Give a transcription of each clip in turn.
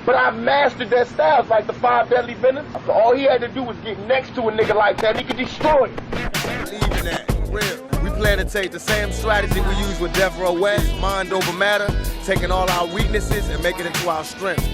But I mastered their styles like the 5 deadly venom. So all he had to do was get next to a nigga like that, and he could destroy it. Believe in that, real. We plan to take the same strategy we use with Death Row West, mind over matter, taking all our weaknesses and making it into our strength.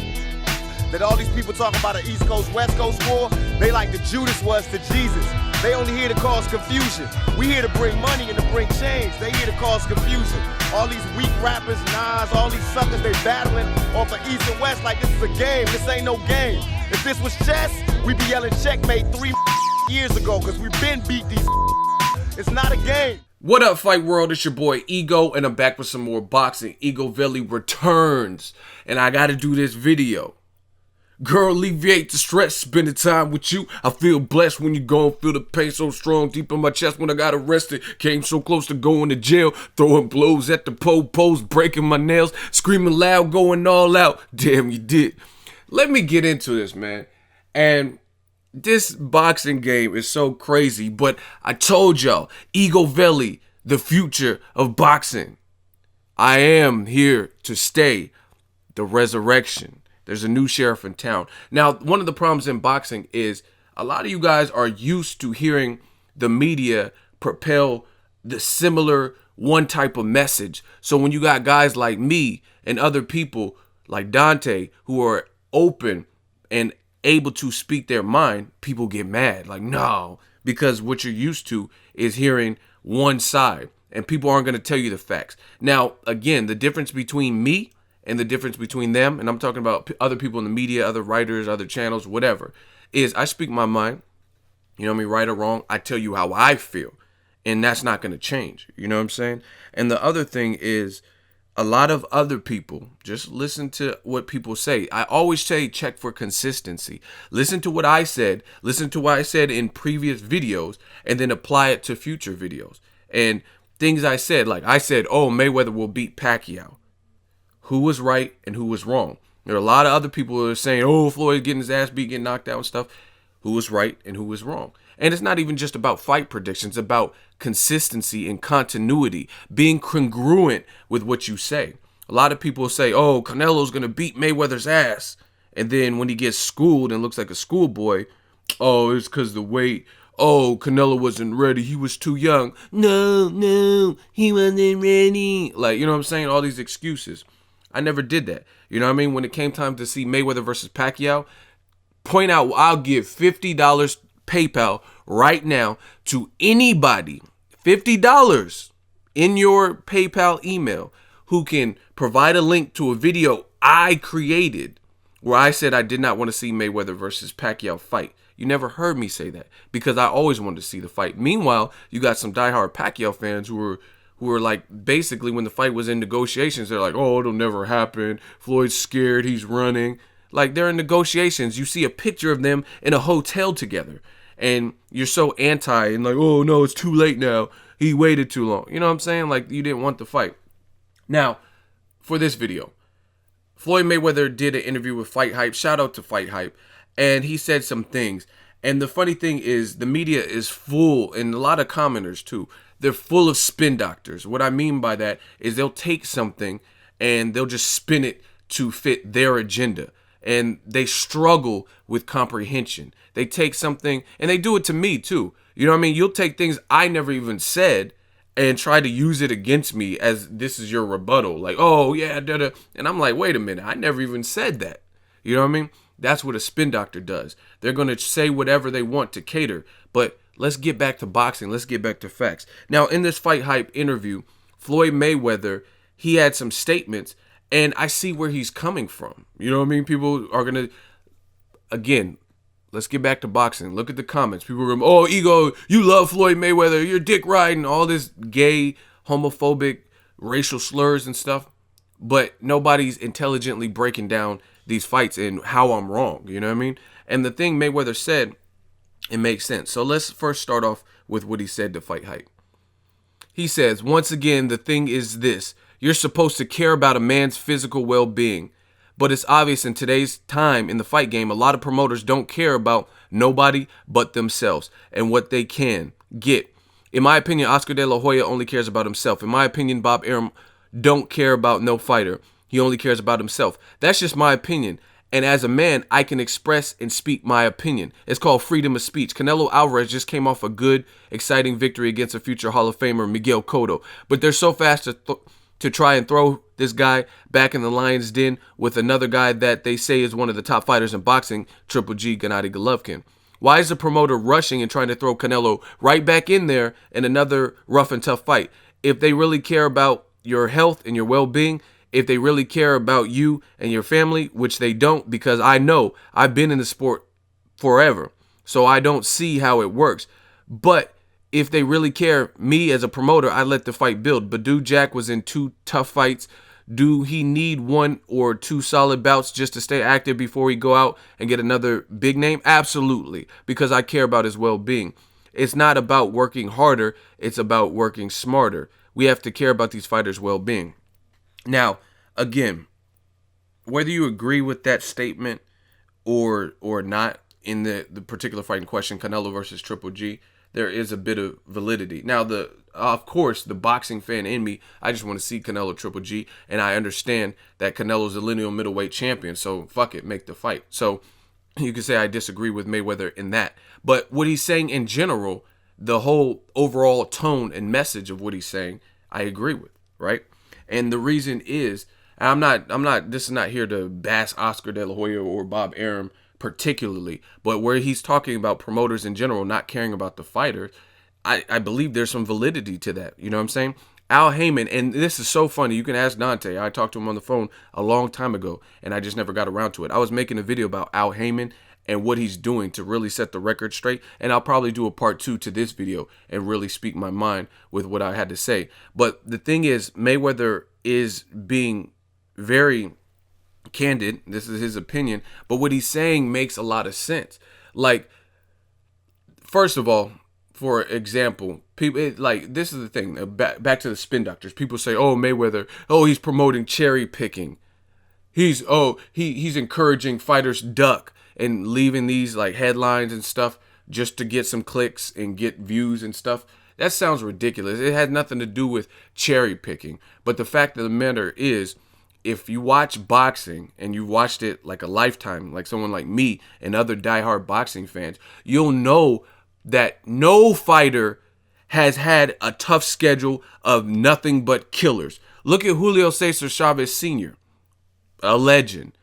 That all these people talk about an East Coast, West Coast war, they like the Judas was to Jesus. They only here to cause confusion. We here to bring money and to bring change. They here to cause confusion. All these weak rappers, Nas, all these suckers, they battling off of East and West like this is a game. This ain't no game. If this was chess, we'd be yelling checkmate 3 years ago, because we've been beat these. It's not a game. What up, Fight World? It's your boy Ego, and I'm back with some more boxing. Egoveli returns, and I gotta do this video. Girl, alleviate the stress, spending time with you. I feel blessed when you go and feel the pain so strong deep in my chest when I got arrested. Came so close to going to jail, throwing blows at the post, breaking my nails, screaming loud, going all out. Damn, you did. Let me get into this, man. And this boxing game is so crazy, but I told y'all, Egoveli, the future of boxing. I am here to stay. The resurrection. There's a new sheriff in town. Now, one of the problems in boxing is a lot of you guys are used to hearing the media propel the similar one type of message. So when you got guys like me and other people like Dante who are open and able to speak their mind, people get mad. Like, no, because what you're used to is hearing one side and people aren't going to tell you the facts. Now, again, the difference between me and the difference between them, and I'm talking about other people in the media, other writers, other channels, whatever, is I speak my mind, you know what I mean, right or wrong, I tell you how I feel, and that's not going to change, you know what I'm saying? And the other thing is, a lot of other people, just listen to what people say. I always say check for consistency. Listen to what I said, listen to what I said in previous videos, and then apply it to future videos. And things I said, like I said, oh, Mayweather will beat Pacquiao. Who was right and who was wrong? There are a lot of other people who are saying, oh, Floyd getting his ass beat, getting knocked out and stuff. Who was right and who was wrong? And it's not even just about fight predictions. It's about consistency and continuity, being congruent with what you say. A lot of people say, oh, Canelo's going to beat Mayweather's ass. And then when he gets schooled and looks like a schoolboy, oh, it's because the weight. Oh, Canelo wasn't ready. He was too young. No, he wasn't ready. Like, you know what I'm saying? All these excuses. I never did that. You know what I mean? When it came time to see Mayweather versus Pacquiao, point out, I'll give $50 PayPal right now to anybody, $50 in your PayPal email, who can provide a link to a video I created where I said I did not want to see Mayweather versus Pacquiao fight. You never heard me say that because I always wanted to see the fight. Meanwhile, you got some diehard Pacquiao fans who were like, basically when the fight was in negotiations, they're like, oh, it'll never happen. Floyd's scared. He's running. Like, they're in negotiations. You see a picture of them in a hotel together. And you're so anti and like, oh, no, it's too late now. He waited too long. You know what I'm saying? Like, you didn't want the fight. Now, for this video, Floyd Mayweather did an interview with FightHype. Shout out to FightHype. And he said some things. And the funny thing is the media is full, and a lot of commenters too. They're full of spin doctors. What I mean by that is they'll take something and they'll just spin it to fit their agenda. And they struggle with comprehension. They take something, and they do it to me too. You know what I mean? You'll take things I never even said and try to use it against me as this is your rebuttal. Like, oh, yeah, da-da. And I'm like, wait a minute. I never even said that. You know what I mean? That's what a spin doctor does. They're going to say whatever they want to cater. But let's get back to boxing. Let's get back to facts. Now, in this FightHype interview, Floyd Mayweather, he had some statements, and I see where he's coming from. You know what I mean? People are going to, again, let's get back to boxing. Look at the comments. People are going, oh, Ego, you love Floyd Mayweather. You're dick riding. All this gay, homophobic, racial slurs and stuff. But nobody's intelligently breaking down these fights and how I'm wrong. You know what I mean? And the thing Mayweather said, it makes sense. So let's first start off with what he said to FightHype. He says, once again, the thing is this. You're supposed to care about a man's physical well-being. But it's obvious in today's time in the fight game, a lot of promoters don't care about nobody but themselves and what they can get. In my opinion, Oscar De La Hoya only cares about himself. In my opinion, Bob Arum don't care about no fighter. He only cares about himself. That's just my opinion. And as a man, I can express and speak my opinion. It's called freedom of speech. Canelo Alvarez just came off a good, exciting victory against a future Hall of Famer, Miguel Cotto. But they're so fast to try and throw this guy back in the lion's den with another guy that they say is one of the top fighters in boxing, Triple G, Gennady Golovkin. Why is the promoter rushing and trying to throw Canelo right back in there in another rough and tough fight? If they really care about your health and your well-being, if they really care about you and your family, which they don't, because I know I've been in the sport forever, so I don't see how it works. But if they really care, me as a promoter, I let the fight build. Badou Jack was in 2 tough fights. Do he need 1 or 2 solid bouts just to stay active before he go out and get another big name? Absolutely, because I care about his well-being. It's not about working harder, it's about working smarter. We have to care about these fighters' well-being. Now, again, whether you agree with that statement or not in the particular fight in question, Canelo versus Triple G, there is a bit of validity. Now, of course, the boxing fan in me, I just want to see Canelo Triple G, and I understand that Canelo's the lineal middleweight champion, so fuck it, make the fight. So you can say I disagree with Mayweather in that. But what he's saying in general, the whole overall tone and message of what he's saying, I agree with, right? And the reason is, this is not here to bash Oscar De La Hoya or Bob Arum particularly, but where he's talking about promoters in general not caring about the fighter, I believe there's some validity to that. You know what I'm saying? Al Heyman, and this is so funny, you can ask Dante. I talked to him on the phone a long time ago, and I just never got around to it. I was making a video about Al Heyman and what he's doing to really set the record straight, and I'll probably do a part 2 to this video and really speak my mind with what I had to say. But the thing is, Mayweather is being very candid. This is his opinion, but what he's saying makes a lot of sense. Like, first of all, for example, people this is the thing. Back to the spin doctors. People say, "Oh, Mayweather, he's promoting cherry picking. He's encouraging fighters duck and leaving these like headlines and stuff just to get some clicks and get views and stuff." That sounds ridiculous. It had nothing to do with cherry picking. But the fact of the matter is, if you watch boxing and you watched it like a lifetime, like someone like me and other diehard boxing fans, you'll know that no fighter has had a tough schedule of nothing but killers. Look at Julio Cesar Chavez Sr., a legend.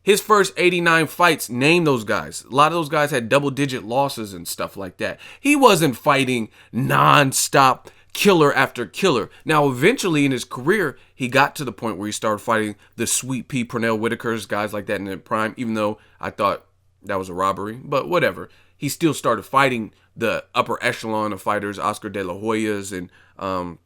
His first 89 fights, name those guys. A lot of those guys had double-digit losses and stuff like that. He wasn't fighting non-stop killer after killer. Now, eventually in his career, he got to the point where he started fighting the Sweet Pea Pernell Whitakers, guys like that in their prime, even though I thought that was a robbery, but whatever. He still started fighting the upper echelon of fighters, Oscar De La Hoyas and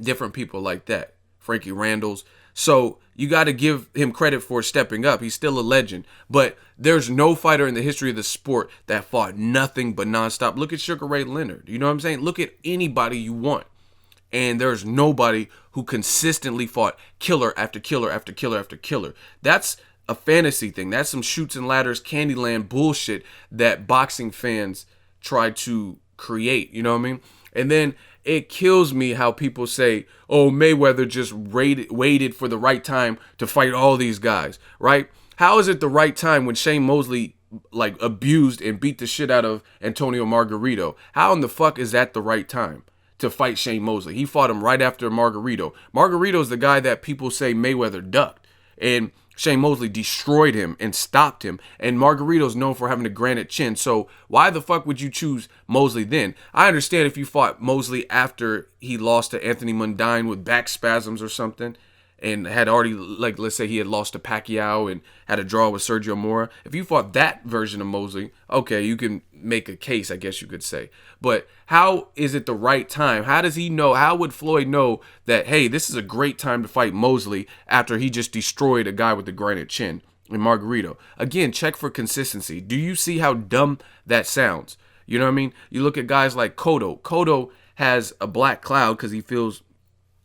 different people like that, Frankie Randall's. So you got to give him credit for stepping up. He's still a legend. But there's no fighter in the history of the sport that fought nothing but nonstop. Look at Sugar Ray Leonard. You know what I'm saying? Look at anybody you want. And there's nobody who consistently fought killer after killer after killer after killer. That's a fantasy thing. That's some Chutes and Ladders Candyland bullshit that boxing fans try to create. You know what I mean? And then it kills me how people say, "Oh, Mayweather just waited for the right time to fight all these guys," right? How is it the right time when Shane Mosley like abused and beat the shit out of Antonio Margarito? How in the fuck is that the right time to fight Shane Mosley? He fought him right after Margarito. Margarito's the guy that people say Mayweather ducked, and Shane Mosley destroyed him and stopped him. And Margarito's known for having a granite chin. So why the fuck would you choose Mosley then? I understand if you fought Mosley after he lost to Anthony Mundine with back spasms or something, and had already, like, let's say he had lost to Pacquiao and had a draw with Sergio Mora. If you fought that version of Mosley, okay, you can make a case, I guess you could say. But how is it the right time? How does he know? How would Floyd know that, hey, this is a great time to fight Mosley after he just destroyed a guy with a granite chin in Margarito? Again, check for consistency. Do you see how dumb that sounds? You know what I mean? You look at guys like Cotto. Cotto has a black cloud because he feels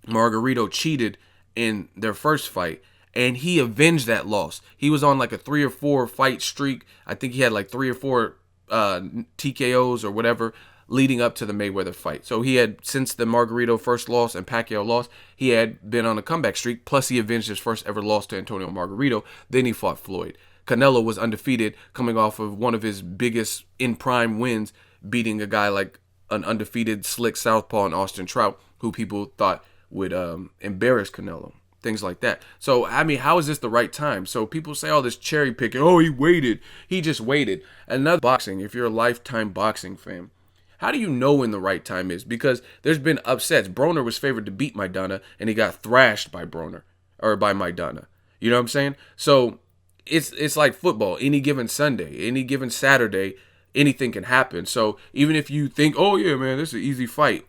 Margarito cheated in their first fight, and he avenged that loss. He was on like a 3 or 4 fight streak. I think he had like 3 or 4 TKOs or whatever leading up to the Mayweather fight. So he had, since the Margarito first loss and Pacquiao loss, he had been on a comeback streak. Plus he avenged his first ever loss to Antonio Margarito. Then he fought Floyd. Canelo was undefeated, coming off of one of his biggest in prime wins, beating a guy like an undefeated slick southpaw in Austin Trout, who people thought would embarrass Canelo. Things like that. So, I mean, how is this the right time? So people say all this cherry picking. Oh, he waited. He just waited. Another boxing, if you're a lifetime boxing fan, how do you know when the right time is? Because there's been upsets. Broner was favored to beat Maidana, and he got thrashed by Broner, or by Maidana. You know what I'm saying? So it's like football. Any given Sunday, any given Saturday, anything can happen. So even if you think, oh yeah, man, this is an easy fight,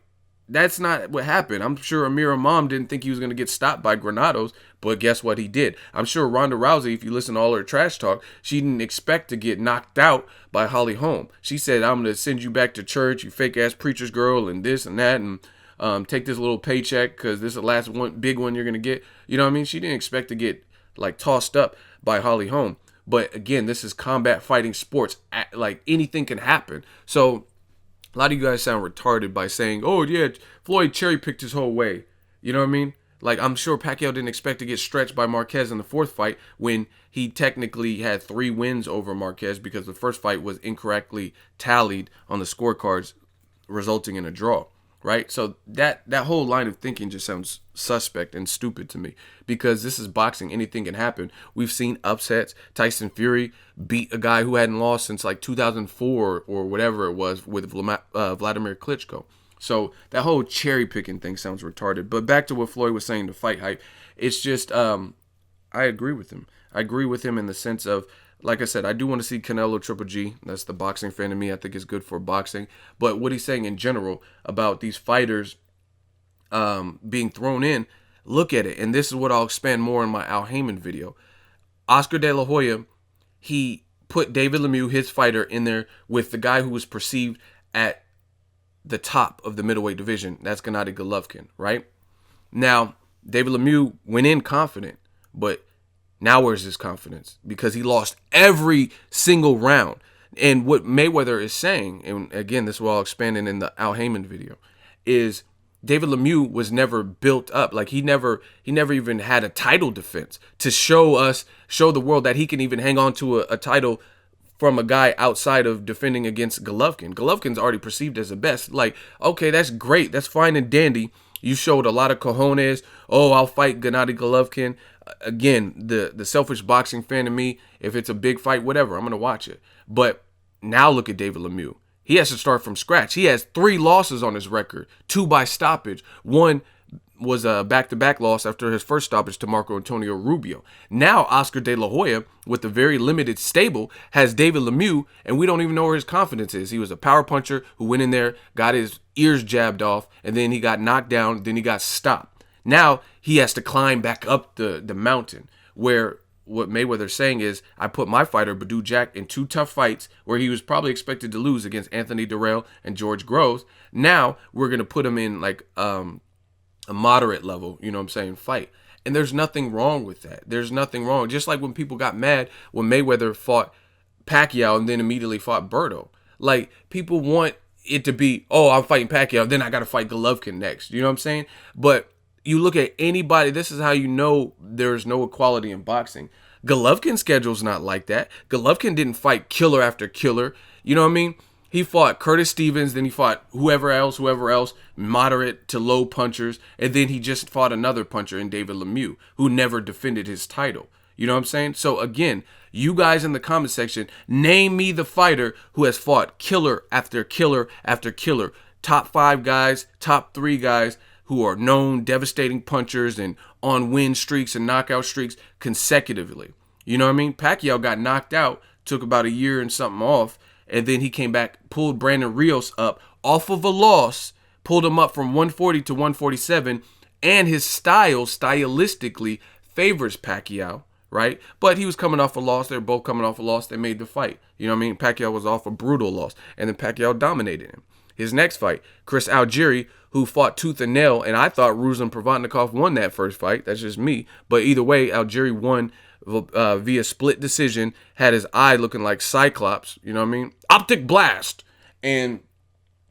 that's not what happened. I'm sure Amir Imam didn't think he was going to get stopped by Granados, but guess what? He did. I'm sure Ronda Rousey, if you listen to all her trash talk, she didn't expect to get knocked out by Holly Holm. She said, I'm going to send you back to church, you fake-ass preacher's girl, and this and that, and take this little paycheck because this is the last one, big one you're going to get. You know what I mean? She didn't expect to get, like, tossed up by Holly Holm. But, again, this is combat fighting sports. Like, anything can happen. So a lot of you guys sound retarded by saying, oh, yeah, Floyd cherry-picked his whole way. You know what I mean? Like, I'm sure Pacquiao didn't expect to get stretched by Marquez in the fourth fight when he technically had 3 wins over Marquez because the first fight was incorrectly tallied on the scorecards, resulting in a draw, right? So that whole line of thinking just sounds suspect and stupid to me because this is boxing. Anything can happen. We've seen upsets. Tyson Fury beat a guy who hadn't lost since like 2004 or whatever it was with Vladimir Klitschko. So that whole cherry picking thing sounds retarded. But back to what Floyd was saying to FightHype, it's just I agree with him. I agree with him in the sense of, like I said, I do want to see Canelo Triple G. That's the boxing fan in me. I think it's good for boxing. But what he's saying in general about these fighters being thrown in, look at it. And this is what I'll expand more in my Al Heyman video. Oscar De La Hoya, he put David Lemieux, his fighter, in there with the guy who was perceived at the top of the middleweight division. That's Gennady Golovkin, right? Now, David Lemieux went in confident, but now where's his confidence? Because he lost every single round. And what Mayweather is saying, and again, this will all expanding in the Al Heyman video, is David Lemieux was never built up. Like he never even had a title defense to show the world that he can even hang on to a title from a guy outside of defending against Golovkin. Golovkin's already perceived as the best. Like, okay, that's great. That's fine and dandy. You showed a lot of cojones. Oh, I'll fight Gennady Golovkin. Again, the selfish boxing fan in me, if it's a big fight, whatever, I'm going to watch it. But now look at David Lemieux. He has to start from scratch. He has 3 losses on his record, 2 by stoppage. 1 was a back-to-back loss after his first stoppage to Marco Antonio Rubio. Now Oscar De La Hoya, with a very limited stable, has David Lemieux, and we don't even know where his confidence is. He was a power puncher who went in there, got his ears jabbed off, and then he got knocked down, then he got stopped. Now he has to climb back up the mountain, where what Mayweather's saying is, I put my fighter, Badou Jack, in 2 tough fights where he was probably expected to lose against Anthony Durrell and George Groves. Now we're going to put him in like a moderate level, you know what I'm saying, fight. And there's nothing wrong with that. There's nothing wrong. Just like when people got mad when Mayweather fought Pacquiao and then immediately fought Berto. Like, people want it to be, oh, I'm fighting Pacquiao, then I got to fight Golovkin next. You know what I'm saying? But you look at anybody, this is how you know there's no equality in boxing. Golovkin's schedule's not like that. Golovkin didn't fight killer after killer. You know what I mean? He fought Curtis Stevens, then he fought whoever else, moderate to low punchers, and then he just fought another puncher in David Lemieux, who never defended his title. You know what I'm saying? So again, you guys in the comment section, name me the fighter who has fought killer after killer after killer. Top 5 guys, top 3 guys who are known devastating punchers and on win streaks and knockout streaks consecutively. You know what I mean? Pacquiao got knocked out, took about a year and something off, and then he came back, pulled Brandon Rios up off of a loss, pulled him up from 140 to 147, and his stylistically favors Pacquiao, right? But he was coming off a loss. They were both coming off a loss. They made the fight. You know what I mean? Pacquiao was off a brutal loss, and then Pacquiao dominated him. His next fight, Chris Algieri, who fought tooth and nail, and I thought Ruslan Provodnikov won that first fight. That's just me. But either way, Algieri won via split decision, had his eye looking like Cyclops, you know what I mean? Optic blast. And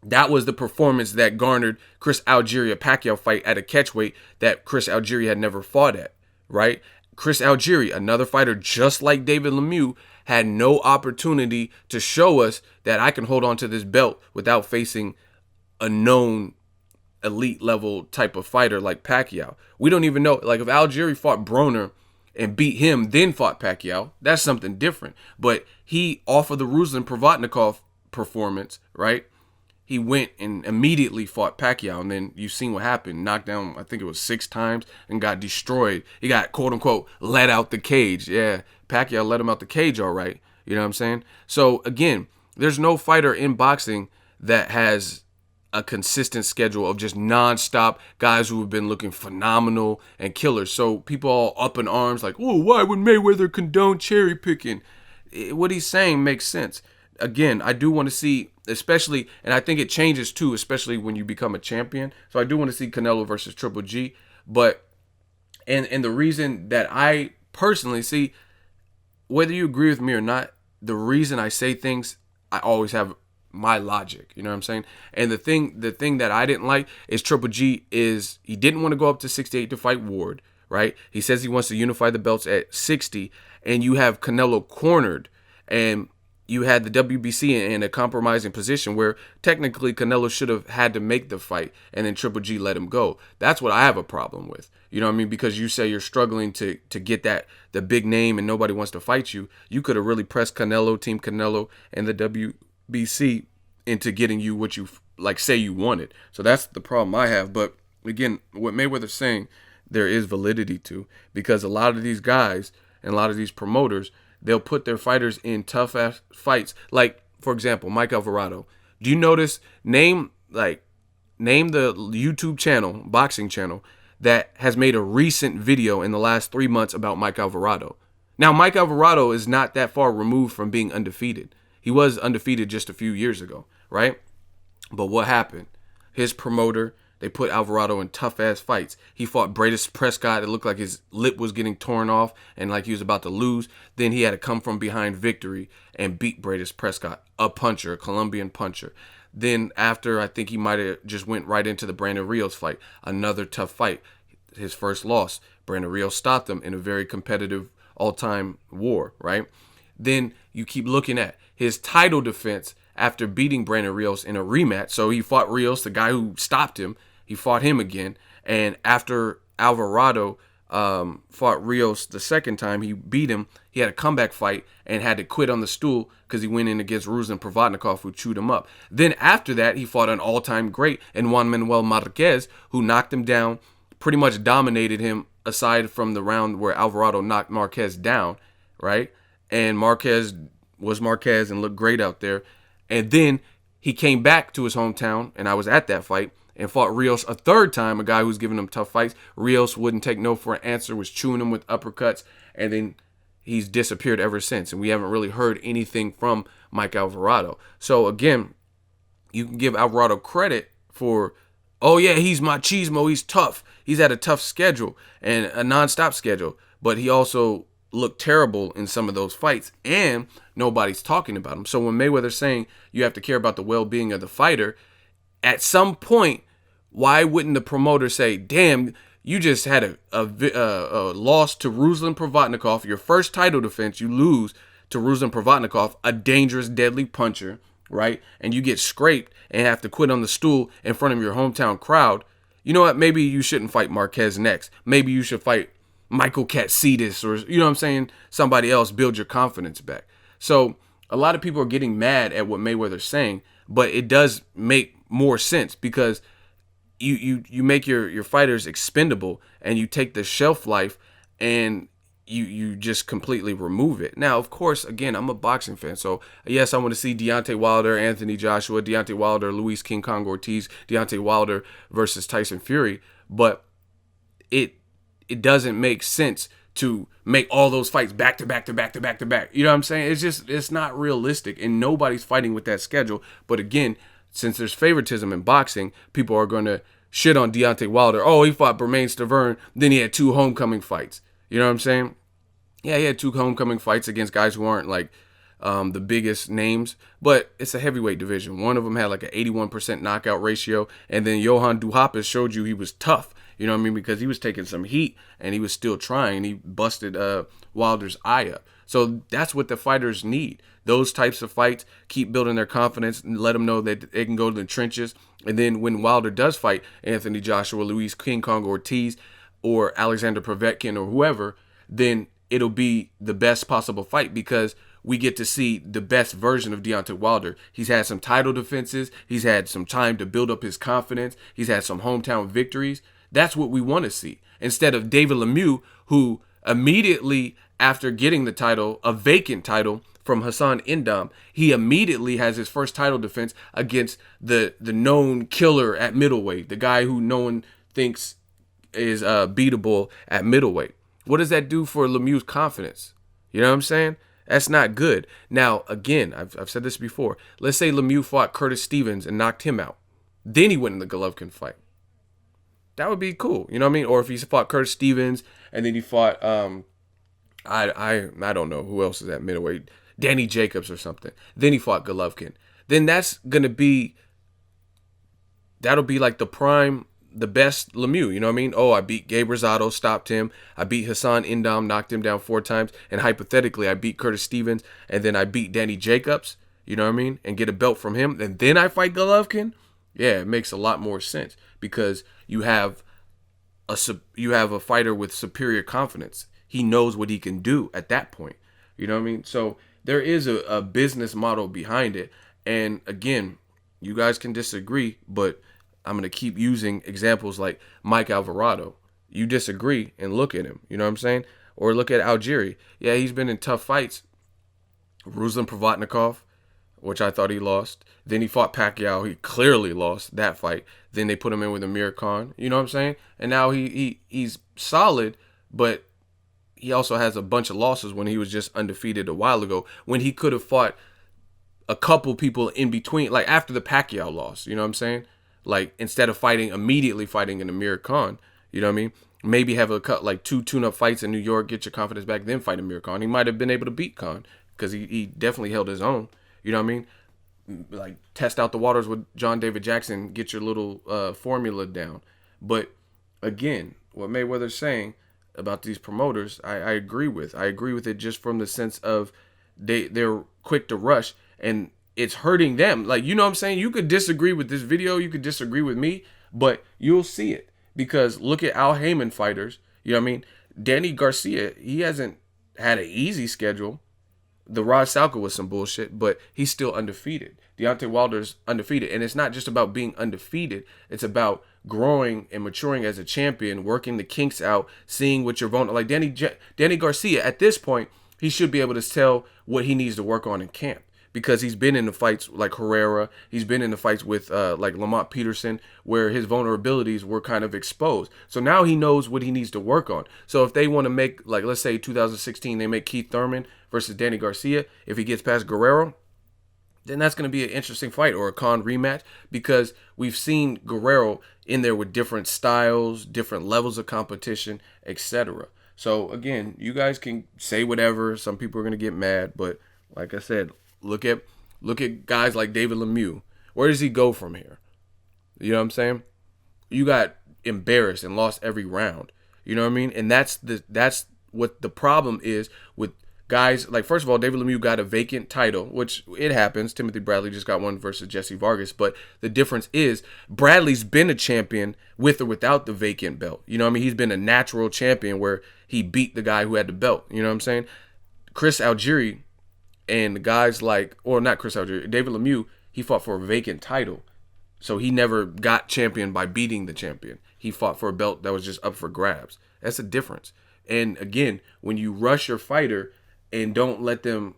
That was the performance that garnered Chris Algieri a Pacquiao fight at a catchweight that Chris Algieri had never fought at, right? Chris Algieri, another fighter just like David Lemieux, had no opportunity to show us that I can hold on to this belt without facing a known elite level type of fighter like Pacquiao. We don't even know, like if Algieri fought Broner and beat him, then fought Pacquiao, that's something different. But he, off of the Ruslan Provodnikov performance, right? He went and immediately fought Pacquiao, and then you've seen what happened. Knocked down, I think it was 6 times, and got destroyed. He got, quote-unquote, let out the cage. Yeah, Pacquiao let him out the cage all right. You know what I'm saying? So, again, there's no fighter in boxing that has a consistent schedule of just nonstop guys who have been looking phenomenal and killers. So people all up in arms like, oh, why would Mayweather condone cherry picking? What he's saying makes sense. Again, I do want to see, especially, and I think it changes too, especially when you become a champion. So I do want to see Canelo versus Triple G. But, and the reason that I personally see, whether you agree with me or not, the reason I say things, I always have my logic, you know what I'm saying? And the thing that I didn't like is Triple G is, he didn't want to go up to 68 to fight Ward, right? He says he wants to unify the belts at 60, and you have Canelo cornered, and you had the WBC in a compromising position where technically Canelo should have had to make the fight, and then Triple G let him go. That's what I have a problem with. You know what I mean? Because you say you're struggling to get the big name and nobody wants to fight you. You could have really pressed Canelo, Team Canelo, and the WBC into getting you what you say you wanted. So that's the problem I have. But again, what Mayweather's saying, there is validity to, because a lot of these guys and a lot of these promoters, they'll put their fighters in tough ass fights. Like, for example, Mike Alvarado. Do you notice, name the YouTube channel, boxing channel, that has made a recent video in the last 3 months about Mike Alvarado. Now, Mike Alvarado is not that far removed from being undefeated. He was undefeated just a few years ago, right? But what happened? His promoter, they put Alvarado in tough-ass fights. He fought Bradis Prescott. It looked like his lip was getting torn off and like he was about to lose. Then he had to come from behind victory and beat Bradis Prescott, a puncher, a Colombian puncher. Then after, I think he might have just went right into the Brandon Rios fight, another tough fight. His first loss, Brandon Rios stopped him in a very competitive all-time war, right? Then you keep looking at his title defense after beating Brandon Rios in a rematch. So he fought Rios, the guy who stopped him. He fought him again. And after Alvarado fought Rios the second time, he beat him. He had a comeback fight and had to quit on the stool because he went in against Ruslan Provodnikov, who chewed him up. Then after that, he fought an all-time great in Juan Manuel Marquez, who knocked him down, pretty much dominated him aside from the round where Alvarado knocked Marquez down, right? And Marquez was Marquez and looked great out there. And then he came back to his hometown, and I was at that fight, and fought Rios a third time, a guy who was giving him tough fights. Rios wouldn't take no for an answer, was chewing him with uppercuts, and then he's disappeared ever since. And we haven't really heard anything from Mike Alvarado. So again, you can give Alvarado credit for, oh yeah, he's machismo, he's tough. He's had a tough schedule and a nonstop schedule, but he also looked terrible in some of those fights, and nobody's talking about him. So when Mayweather's saying you have to care about the well-being of the fighter, at some point, why wouldn't the promoter say, damn, you just had a loss to Ruslan Provodnikov, your first title defense, you lose to Ruslan Provodnikov, a dangerous, deadly puncher, right? And you get scraped and have to quit on the stool in front of your hometown crowd. You know what? Maybe you shouldn't fight Marquez next. Maybe you should fight Michael Katsidis, or, you know what I'm saying, somebody else. Build your confidence back. So a lot of people are getting mad at what Mayweather's saying, but it does make more sense because you make your fighters expendable, and you take the shelf life and you just completely remove it. Now, of course, again, I'm a boxing fan, so yes, I want to see Deontay Wilder, Anthony Joshua, Deontay Wilder, Luis King Kong Ortiz, Deontay Wilder versus Tyson Fury, but it doesn't make sense to make all those fights back to back to back to back to back. You know what I'm saying? It's not realistic, and nobody's fighting with that schedule. But again, since there's favoritism in boxing, people are going to shit on Deontay Wilder. Oh, he fought Bermane Stavern, then he had 2 homecoming fights. You know what I'm saying? Yeah, he had 2 homecoming fights against guys who aren't like the biggest names, but it's a heavyweight division. One of them had like an 81% knockout ratio, and then Johan Duhaupas showed you he was tough. You know what I mean? Because he was taking some heat and he was still trying. He busted Wilder's eye up. So that's what the fighters need. Those types of fights, keep building their confidence and let them know that they can go to the trenches. And then when Wilder does fight Anthony Joshua, Luis King Kong Ortiz, or Alexander Povetkin or whoever, then it'll be the best possible fight because we get to see the best version of Deontay Wilder. He's had some title defenses. He's had some time to build up his confidence. He's had some hometown victories. That's what we want to see. Instead of David Lemieux, who immediately after getting the title, a vacant title from Hassan Indam, he immediately has his first title defense against the known killer at middleweight, the guy who no one thinks is beatable at middleweight. What does that do for Lemieux's confidence? You know what I'm saying? That's not good. Now, again, I've said this before. Let's say Lemieux fought Curtis Stevens and knocked him out. Then he went in the Golovkin fight. That would be cool. You know what I mean? Or if he fought Curtis Stevens and then he fought, I don't know who else is at middleweight, Danny Jacobs or something. Then he fought Golovkin. Then that'll be like the prime, the best Lemieux, you know what I mean? Oh, I beat Gabe Rosado, stopped him. I beat Hassan Indam, knocked him down 4 times. And hypothetically, I beat Curtis Stevens. And then I beat Danny Jacobs, you know what I mean? And get a belt from him. And then I fight Golovkin. Yeah, it makes a lot more sense because you have a fighter with superior confidence. He knows what he can do at that point. You know what I mean? So there is a business model behind it. And again, you guys can disagree, but I'm going to keep using examples like Mike Alvarado. You disagree and look at him. You know what I'm saying? Or look at Algieri. Yeah, he's been in tough fights. Ruslan Provodnikov, which I thought he lost. Then he fought Pacquiao. He clearly lost that fight. Then they put him in with Amir Khan. You know what I'm saying? And now he's solid, but he also has a bunch of losses when he was just undefeated a while ago, when he could have fought a couple people in between, like after the Pacquiao loss. You know what I'm saying? Like instead of immediately fighting an Amir Khan, you know what I mean? Maybe have like 2 tune-up fights in New York, get your confidence back, then fight Amir Khan. He might have been able to beat Khan because he definitely held his own. You know what I mean? Like test out the waters with John David Jackson, get your little formula down. But again, what Mayweather's saying about these promoters, I agree with. I agree with it just from the sense of they're quick to rush and it's hurting them. Like, you know what I'm saying? You could disagree with this video, you could disagree with me, but you'll see it. Because look at Al Heyman fighters. You know what I mean? Danny Garcia, he hasn't had an easy schedule. The Rod Salka was some bullshit, but he's still undefeated. Deontay Wilder's undefeated. And it's not just about being undefeated. It's about growing and maturing as a champion, working the kinks out, seeing what you're vulnerable. Like Danny Garcia, at this point, he should be able to tell what he needs to work on in camp. Because he's been in the fights like Herrera. He's been in the fights with like Lamont Peterson, where his vulnerabilities were kind of exposed. So now he knows what he needs to work on. So if they want to make, like, let's say 2016, they make Keith Thurman versus Danny Garcia. If he gets past Guerrero, then that's going to be an interesting fight, or a Khan rematch, because we've seen Guerrero in there with different styles, different levels of competition, etc. So again, you guys can say whatever. Some people are going to get mad, but like I said, look at guys like David Lemieux. Where does he go from here? You know what I'm saying? You got embarrassed and lost every round. You know what I mean? And that's what the problem is with guys. Like, first of all, David Lemieux got a vacant title, which it happens. Timothy Bradley just got one versus Jesse Vargas. But the difference is Bradley's been a champion with or without the vacant belt. You know what I mean? He's been a natural champion where he beat the guy who had the belt. You know what I'm saying? Chris Algieri and guys like, or not Chris Algieri, David Lemieux, he fought for a vacant title. So he never got champion by beating the champion. He fought for a belt that was just up for grabs. That's a difference. And again, when you rush your fighter and don't let them,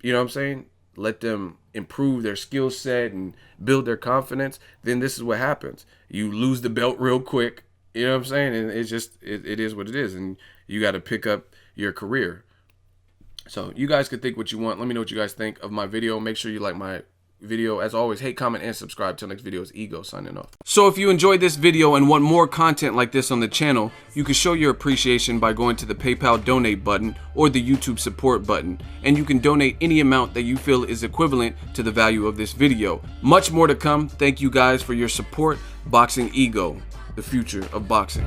you know what I'm saying, let them improve their skill set and build their confidence, then this is what happens. You lose the belt real quick, you know what I'm saying? And it's just, it is what it is. And you got to pick up your career. So you guys can think what you want. Let me know what you guys think of my video. Make sure you like my video. As always, hate, comment, and subscribe. Till next video is Ego signing off. So if you enjoyed this video and want more content like this on the channel, you can show your appreciation by going to the PayPal donate button or the YouTube support button, and you can donate any amount that you feel is equivalent to the value of this video. Much more to come. Thank you guys for your support. Boxing Ego, the future of boxing.